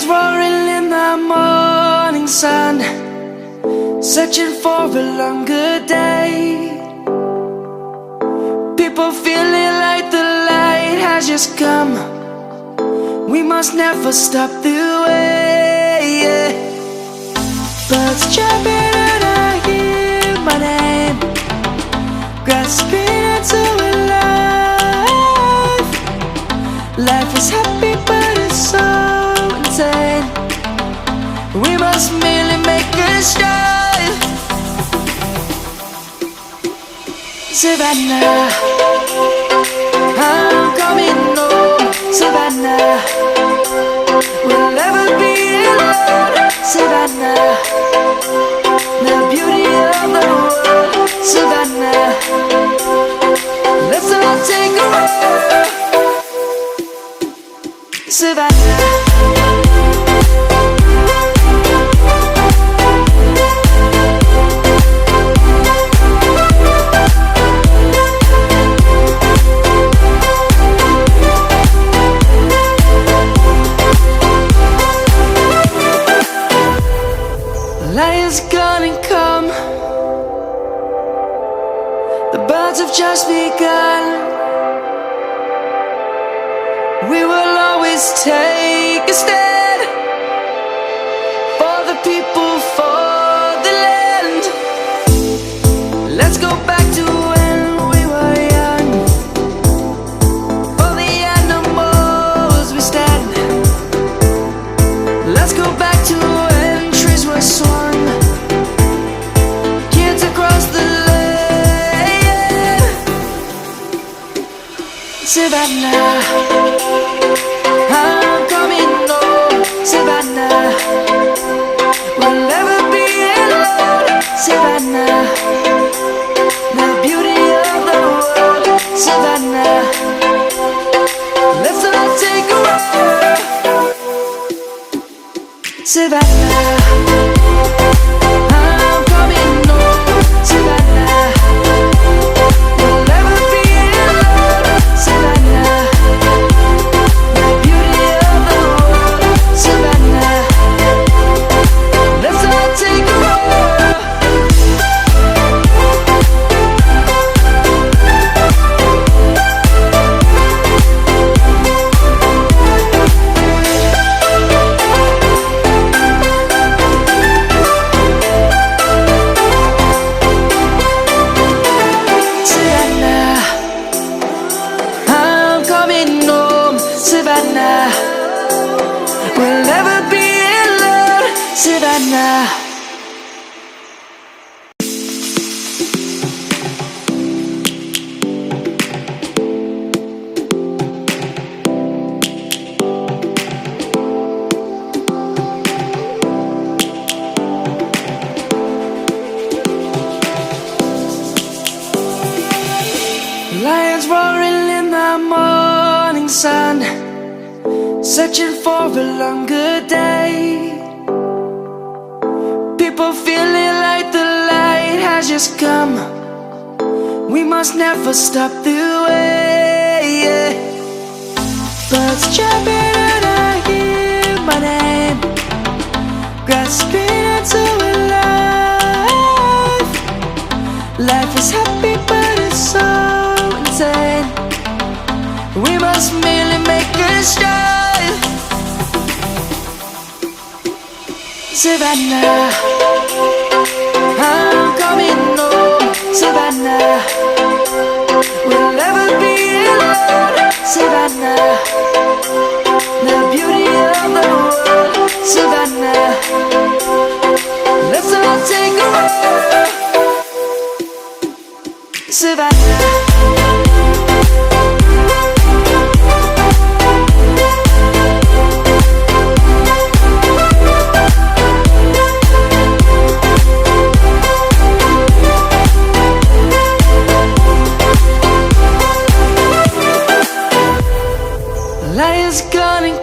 Lions roaring in the morning sun, searching for a longer day. People feeling like the light has just come. We must never stop the way. Birds chirping and I hear my name, grasping into a life. Life is happy but it's so insane. We must merely make a strive. Savannah, I'm coming home. Savannah, we'll never be alone. Savannah, the beauty of the world. Savannah, let's all take a walk. Savannah, lion's gonna come. The birds have just begun. We will always take a stand for the people, for the land. Let's go back to when we were young. For the animals we stand. Let's go back to when trees were swung, kids across the land. Savannah, I'm coming home. Savannah, we'll never be alone. Savannah, the beauty of the world. Savannah, let's all take a walk. Savannah, I'm coming home. Savannah, we'll never be alone. Savannah, the beauty of the world. Savannah, let's all take a walk. Savannah, I'm coming home. Savannah, we'll never be alone. Savannah. Lions roaring in the morning sun, searching for a longer day. People feeling like the light has just come. We must never stop the way. Birds chirping and I hear my name, grasping into a life. Life is happy but it's so insane. We must merely make a strive. Savannah, I'm coming home. Savannah, we'll never be alone. Savannah, the beauty of the world. Savannah, let's all take a walk. Savannah, lion's gonna